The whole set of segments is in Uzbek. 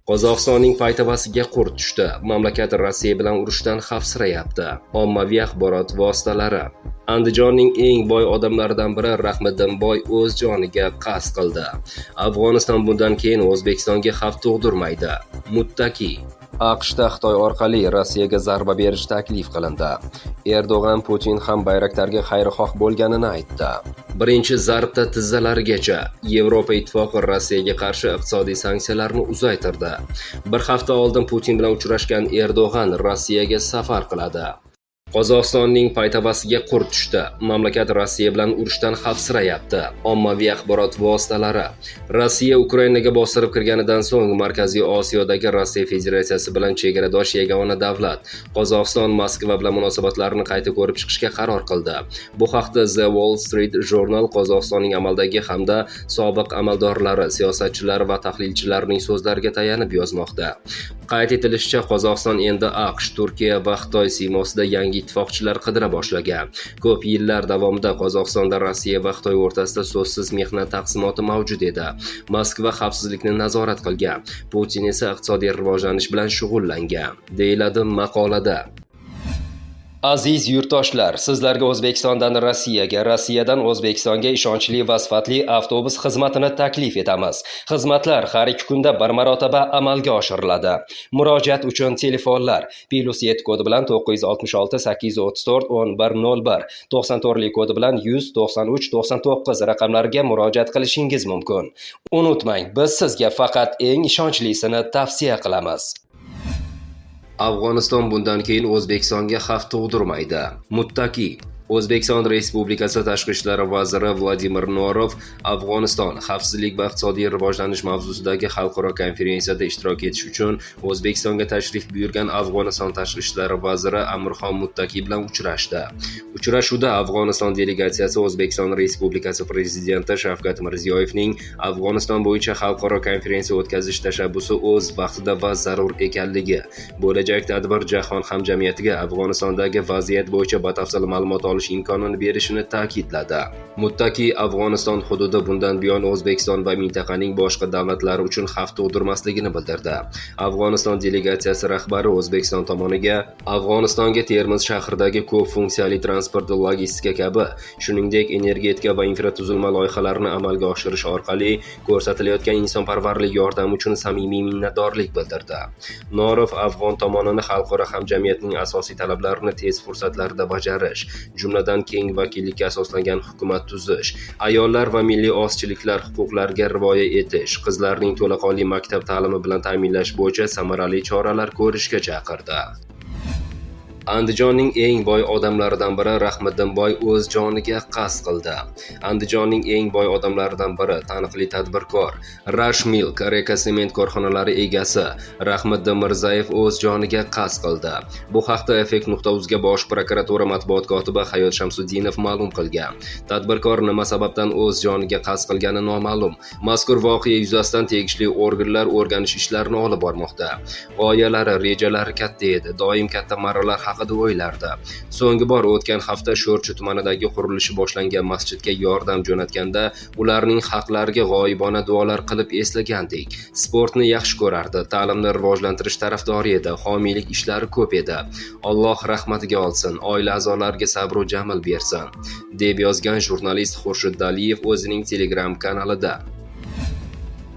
Qozog'istonning paytavasiga qurt tushdi. Mamlakat Rossiya bilan urushdan xavfsirayapti. Ommaviy axborot vositalari. Andijonning eng boy odamlaridan biri Rahmiddin Boy o'z joniga qasd qildi. Afg'oniston bundan keyin O'zbekistonga xavf tug'dirmaydi. Muttaqi. AQShda Xitoy orqali Rossiyaga zarba berish taklif qilindi. Erdo'g'an Putin ham Bayraktarga xayrixoh bo'lganini aytdi. Birinchi zarbda tizzalarigacha Yevropa Ittifoqi Rossiyaga qarshi iqtisodiy sanksiyalarni uzaytirdi. Bir hafta oldin Putin bilan uchrashgan Erdo'g'an Rossiyaga safar qiladi. Qozog'istonning paytavasiga qurt tushdi. Mamlakat Rossiya bilan urushdan xavfsirayapti. Ommaviy axborot vositalari. Rossiya Ukrainaga bostirib kirganidan so'ng Markaziy Osiyodagi Rossiya Federatsiyasi bilan chegaradosh yagona davlat Qozog'iston Moskva bilan munosabatlarini qayta ko'rib chiqishga qaror qildi. Bu haqda The Wall Street Journal Qozog'istonning amaldagi hamda sobiq amaldorlari, siyosatchilari va tahlilchilarning so'zlariga tayanib yozmoqda. Qayd etilishicha, Qozog'iston endi AQSh, Turkiya va Xitoy siymosida yangi ittifoqchilar qidira boshlagan. Ko'p yillar davomida Qozog'istonda Rossiya va Xitoy o'rtasida so'zsiz mehnat taqsimoti mavjud edi. Moskva xavfsizlikni nazorat qilgan, Putin esa iqtisodiy rivojlanish bilan shug'ullangan, deyiladi maqolada. Aziz yurtdoshlar, sizlarga O'zbekistondan Rossiyaga, Rossiyadan O'zbekistonga ishonchli va sifatli avtobus xizmatini taklif etamiz. Xizmatlar har 2 kunda bir marotaba amalga oshiriladi. Murojaat uchun telefonlar +7 kodi bilan 966 834 1101, 94lik kodi bilan 100 93 99 raqamlariga murojaat qilishingiz mumkin. Unutmang, biz sizga faqat eng ishonchlisini tavsiya qilamiz. Afg'oniston bundan keyin O'zbekistonga xavf tug'dirmaydi. Muttaqi. O'zbekiston Respublikasi Tashqi ishlar vaziri Vladimir Norov Afg'oniston xavfsizlik va iqtisodiy rivojlanish mavzusidagi xalqaro konferensiyada ishtirok etish uchun O'zbekistonga tashrif buyurgan Afg'oniston Tashqi ishlar vaziri Amirxon Muttaqi bilan uchrashdi. Uchrashuvda Afg'oniston delegatsiyasi O'zbekiston Respublikasi Prezidenti Shavkat Mirziyoyevning Afg'oniston bo'yicha xalqaro konferensiya o'tkazish tashabbusi o'z vaqtida va zarur ekanligi, bo'lajak tadbir jahon hamjamiyatiga Afg'onistondagi vaziyat bo'yicha batafsil ma'lumot olish imkonini berishini ta'kidladi. Muttaqi Afg'oniston hududi bundan buyon O'zbekiston va mintaqaning boshqa davlatlari uchun xavf tug'dirmasligini bildirdi. Afg'oniston delegatsiyasi rahbari O'zbekiston tomoniga Afg'onistonga Termiz shahridagi ko'p funksiyali transport, logistika kabi, shuningdek energetika va infratuzilma loyihalarini amalga oshirish orqali ko'rsatilayotgan insonparvarlik yordami uchun samimiy minnatdorlik bildirdi. Norov Afg'on tomonini xalqaro hamjamiyatning asosiy talablarini tez fursatlarda bajarish, jumladan keng vakillikka asoslangan hukumat tuzish, ayollar va milliy ozchiliklar huquqlariga rioya etish, qizlarning to'laqonli maktab ta'limi bilan ta'minlash bo'yicha samarali choralar ko'rishga chaqirdi. Andijonning eng boy odamlaridan biri Rahmiddin Boy o'z joniga qasd qildi. Andijonning eng boy odamlaridan biri taniqli tadbirkor Rush Milk Reka sement korxonalari egasi Rahmiddin Mirzayev o'z joniga qasd qildi. Bu haqda Effekt.uzga Bosh prokuratura matbuot kotibi Hayot Shamsuddinov ma'lum qilgan. Tadbirkor nima sababdan o'z joniga qasd qilgani noma'lum. Mazkur voqea yuzasidan tegishli organlar o'rganish ishlarini olib bormoqda. G'oyalari, rejalari katta edi, doim katta marralar haqida o'ylardi. So'nggi bor o'tgan hafta Sho'rchi tumanidagi qurilishi boshlangan masjidga yordam jo'natganda ularning haqlariga g'oyibona duolar qilib eslagandik. Sportni yaxshi ko'rardi, ta'limni rivojlantirish tarafdori edi, homiylik ishlari ko'p edi. Alloh rahmatiga olsin, oila a'zolariga sabr va jamil bersin, deb yozgan jurnalist Xurshid Daliyev o'zining Telegram kanalida.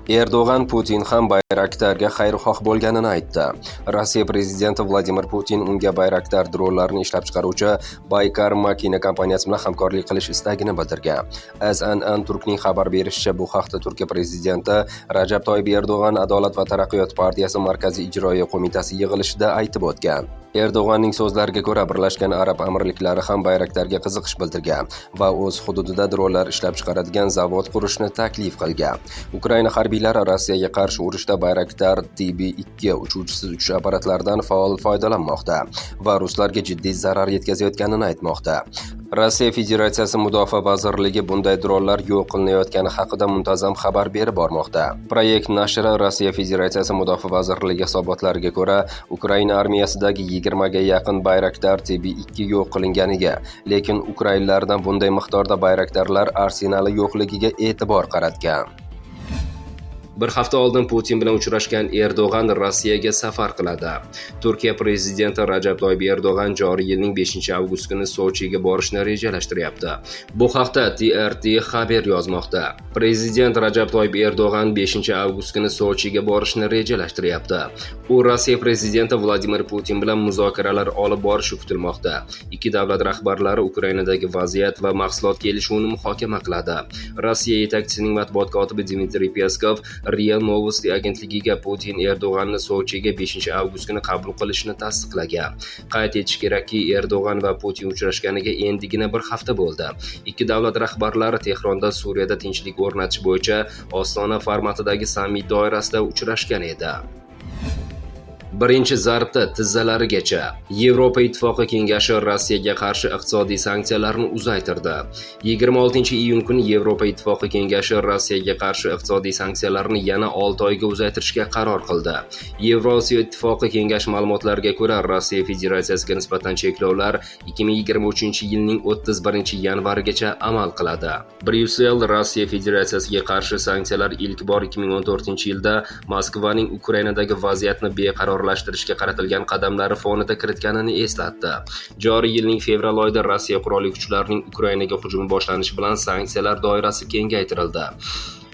Erdo'g'an Putin ham Bayraktarga xayrixoh bo'lganini aytdi. Rossiya prezidenti Vladimir Putin unga Bayraktar dronlarini ishlab chiqaruvchi Baykar Makina kompaniyasi bilan hamkorlik qilish istagini bildirgan. SNN Turkning xabar berishicha, bu haqda Turkiya prezidenti Rajab Toyyib Erdo'g'an Adolat va taraqqiyot partiyasi Markaziy ijroiya qo'mitasi yig'ilishida aytib o'tgan. Erdo'g'anning so'zlariga ko'ra, Birlashgan Arab Amirliklari ham Bayraktarga qiziqish bildirgan va o'z hududida dronlar ishlab chiqaradigan zavod qurishni taklif qilgan. Ukraina harbiylari Rossiyaga qarshi urushda Bayraktar TB2 uchuvchisiz uchish apparatlaridan faol foydalanmoqda va ruslarga jiddiy zarar yetkazayotganini aytmoqda. Rossiya Federatsiyasi Mudofaa vazirligi bunday dronlar yo'q qilinayotgani haqida muntazam xabar berib bormoqda. Proyekt nashri Rossiya Federatsiyasi Mudofaa vazirligi hisobotlariga ko'ra, Ukraina armiyasidagi 20 ga yaqin Bayraktar TB2 yo'q qilinganiga, lekin ukrainlardan bunday miqdorda Bayraktarlar arsenali yo'qligiga e'tibor qaratgan. Bir hafta oldin Putin bilan uchrashgan Erdo'g'an Rossiyaga safar qiladi. Turkiya prezidenti Rajab Toyyib Erdo'g'an joriy yilning 5-avgust kuni Sochiga borishni rejalashtiryapti. Bu haqda TRT xabar yozmoqda. Prezident Rajab Toyyib Erdo'g'an 5-avgust kuni Sochiga borishni rejalashtiryapti. U Rossiya prezidenti Vladimir Putin bilan muzokaralar olib borishi kutilmoqda. Ikki davlat rahbarlari Ukrainadagi vaziyat va mahsulot kelishuvini muhokama qiladi. Rossiya yetakchisining matbuot kotibi Dmitriy Peskov RIA Novosti agentligiga Putin Erdo'g'anni Sochiga 5-avgust kuni qabul qilishini tasdiqlagan. Qayd etish kerakki, Erdo'g'an va Putin uchrashganiga endigina bir hafta bo'ldi. Ikki davlat rahbarlari Tehronda Suriyada tinchlik o'rnatish bo'yicha Ostona formatidagi sammit doirasida uchrashgan edi. Birinchi zarbda tizzalarigacha. Yevropa Ittifoqi Kengashi Rossiyaga qarshi iqtisodiy sanksiyalarni uzaytirdi. 26-iyun kuni Yevropa Ittifoqi Kengashi Rossiyaga qarshi iqtisodiy sanksiyalarni yana 6 oyga uzaytirishga qaror qildi. Yevrosiyo Ittifoqi Kengashi ma'lumotlariga ko'ra, Rossiya Federatsiyasiga nisbatan cheklovlar 2023-yilning 31-yanvarigacha amal qiladi. Bryussel Rossiya Federatsiyasiga qarshi sanksiyalar ilk bor 2014-yilda Moskvaning Ukrainadagi vaziyatni beqarorlashtirishga qaratilgan qadamlari fonida kiritganini eslatdi. Joriy yilning fevral oyida Rossiya qurolli kuchlarining Ukrainaga hujumi boshlanishi bilan sanksiyalar doirasi kengaytirildi.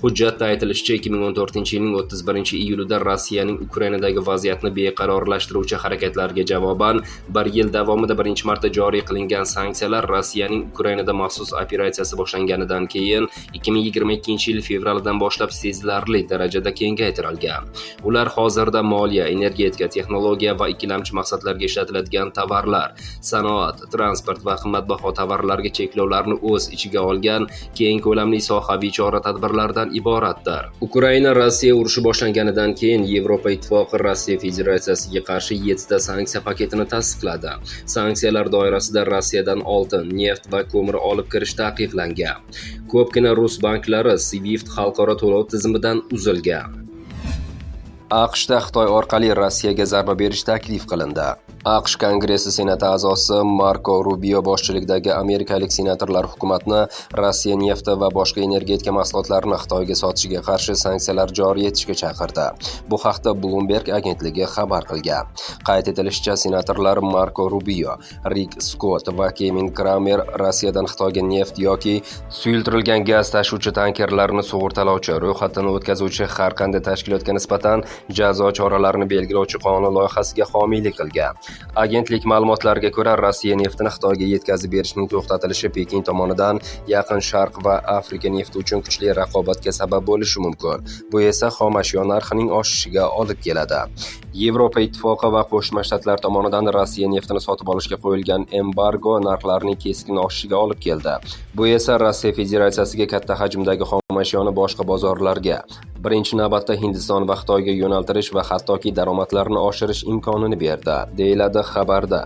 Hujjatda aytilishicha, 2014-yilning 31-iyulida Rossiyaning Ukrainadagi vaziyatni beqarorlashtiruvchi harakatlarga javoban 1 yil davomida birinchi marta joriy qilingan sanksiyalar Rossiyaning Ukrainada maxsus operatsiyasi boshlanganidan keyin 2022-yil fevralidan boshlab sezilarli darajada kengaytirilgan. Ular hozirda moliya, energetika, texnologiya va ikkilamchi maqsadlarga ishlatiladigan tovarlar, sanoat, transport va qimmatbaho tovarlarga cheklovlarni o'z ichiga olgan keng ko'lamli sohaviy chora-tadbirlardan iboratdir. Ukraina Rossiya urushi boshlanganidan keyin Yevropa Ittifoqi Rossiya Federatsiyasiga qarshi 7 ta sanksiya paketini tasdiqladi. Sanksiyalar doirasida Rossiyadan oltin, neft va ko'mir olib kirish taqiqlangan. Ko'pgina rus banklari SWIFT xalqaro to'lov tizimidan uzilgan. AQShda Xitoy orqali Rossiyaga zarba berish taklif qilindi. AQSh Kongressi Senati a'zosi Marko Rubio boshchiligidagi amerikalik senatorlar hukumatni Rossiya nefti va boshqa energetika mahsulotlarini Xitoyga sotishiga qarshi sanksiyalar joriy etishga chaqirdi. Bu haqda Bloomberg agentligi xabar qilgan. Qayd etilishicha, senatorlar Marko Rubio, Rick Scott va Kevin Kramer Rossiyadan Xitoyga neft yoki suyultirilgan gaz tashuvchi tankerlarni sug'urtalovchi, ro'yxatdan o'tkazuvchi har qanday tashkilotga nisbatan jazo choralarini belgilovchi qonun loyihasiga homiylik qilgan. Agentlik ma'lumotlariga ko'ra, Rossiya neftini Xitoyga yetkazib berishning to'xtatilishi Pekin tomonidan Yaqin Sharq va Afrika nefti uchun kuchli raqobatga sabab bo'lishi mumkin. Bu esa xomashyo narxining oshishiga olib keladi. Yevropa Ittifoqi va Qo'shma Shtatlar tomonidan Rossiya neftini sotib olishga qo'yilgan embargo narxlarning keskin oshishiga olib keldi. Bu esa Rossiya Federatsiyasiga katta hajmdagi xomashyoni boshqa bozorlarga, birinchi navbatda Hindiston va Xitoyga yo'naltirish va hattoki daromadlarni oshirish imkonini berdi, deyiladi xabarda.